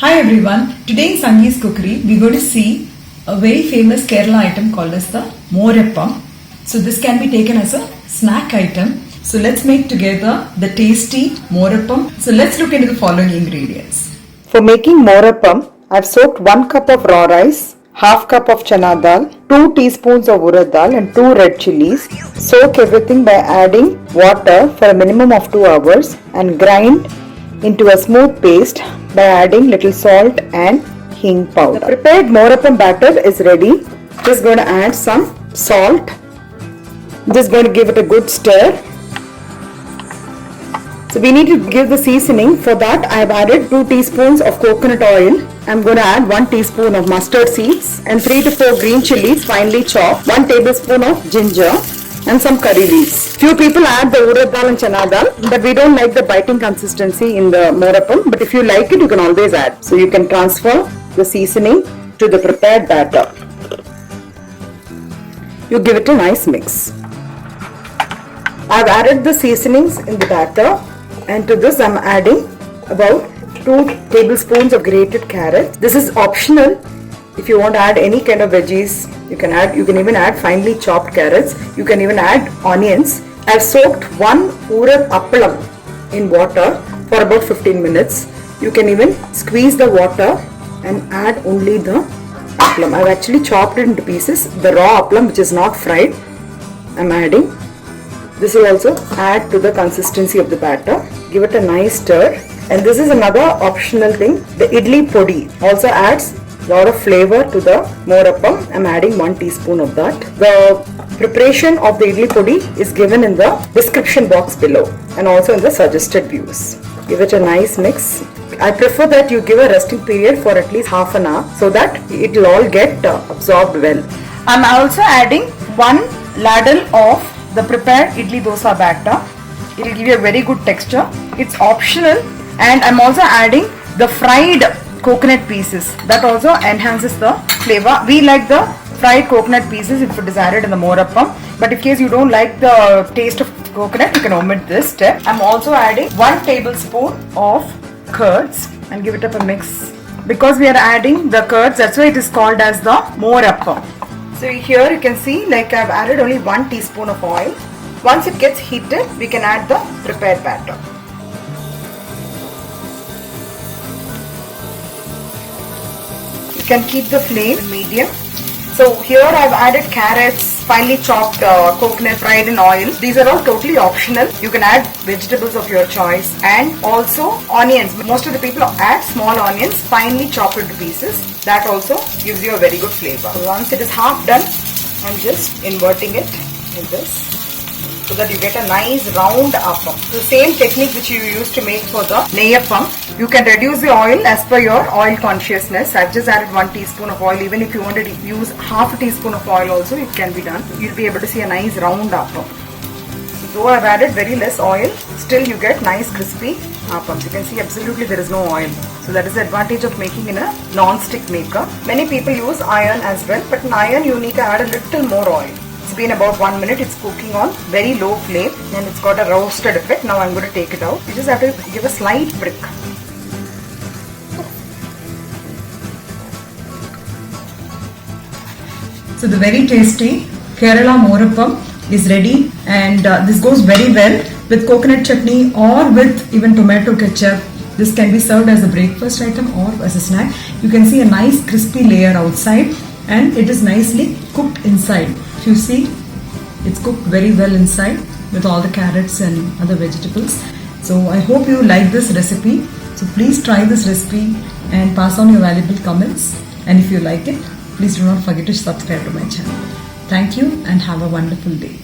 Hi everyone, today in Sangee's Cookery we're going to see a very famous Kerala item called as the Morappam. So this can be taken as a snack item. So let's make together the tasty Morappam. So let's look into the following ingredients. For making Morappam, I've soaked 1 cup of raw rice, half cup of chana dal, 2 teaspoons of urad dal and 2 red chilies. Soak everything by adding water for a minimum of 2 hours and grind into a smooth paste by adding little salt and hing powder. The prepared Morappam batter is ready. Just going to add some salt. Just going to give it a good stir. So we need to give the seasoning. For that I have added 2 teaspoons of coconut oil. I'm going to add 1 teaspoon of mustard seeds and 3 to 4 green chilies finely chopped, 1 tablespoon of ginger and some curry leaves. Few people add the urad dal and chana dal, but we don't like the biting consistency in the Morappam. But if you like it, you can always add. So you can transfer the seasoning to the prepared batter. You give it a nice mix. I've added the seasonings in the batter, and to this I'm adding about 2 tablespoons of grated carrot. This is optional. If you want to add any kind of veggies, you can add. You can even add finely chopped carrots. You can even add onions. I've soaked 1 urad appalam in water for about 15 minutes. You can even squeeze the water and add only the appalam. I've actually chopped it into pieces. The raw appalam, which is not fried, I'm adding. This will also add to the consistency of the batter. Give it a nice stir. And this is another optional thing. The idli podi also adds a lot of flavor to the Morappam. I'm adding 1 teaspoon of that. The preparation of the idli podi is given in the description box below and also in the suggested views. Give it a nice mix. I prefer that you give a resting period for at least half an hour so that it will all get absorbed well. I'm also adding 1 ladle of the prepared idli dosa batter. It will give you a very good texture. It's optional, and I'm also adding the fried coconut pieces. That also enhances the flavor. We like the fried coconut pieces if it is added in the Morappam. But in case you don't like the taste of coconut, you can omit this step. I'm also adding 1 tablespoon of curds and give it up a mix. Because we are adding the curds, that's why it is called as the Morappam. So here you can see, like I've added only 1 teaspoon of oil. Once it gets heated, we can add the prepared batter. You can keep the flame medium. So here I've added carrots, finely chopped coconut fried in oil. These are all totally optional. You can add vegetables of your choice and also onions. Most of the people add small onions finely chopped into pieces. That also gives you a very good flavor. Once it is half done, I'm just inverting it like this, so that you get a nice round appam. The same technique which you used to make for the neyappam. You can reduce the oil as per your oil consciousness. I've just added 1 teaspoon of oil. Even if you wanted to use half a teaspoon of oil also, it can be done. You'll be able to see a nice round appam. Though I've added very less oil, still you get nice crispy appams. You can see absolutely there is no oil. So that is the advantage of making in a non-stick maker. Many people use iron as well, but in iron you need to add a little more oil. It's been about 1 minute. It's cooking on very low flame and it's got a roasted effect. Now I'm going to take it out. You just have to give a slight prick. So the very tasty Kerala Morappam is ready, and this goes very well with coconut chutney or with even tomato ketchup. This can be served as a breakfast item or as a snack. You can see a nice crispy layer outside and it is nicely cooked inside. If you see, it's cooked very well inside with all the carrots and other vegetables. So I hope you like this recipe. So please try this recipe and pass on your valuable comments. And if you like it, please do not forget to subscribe to my channel. Thank you and have a wonderful day.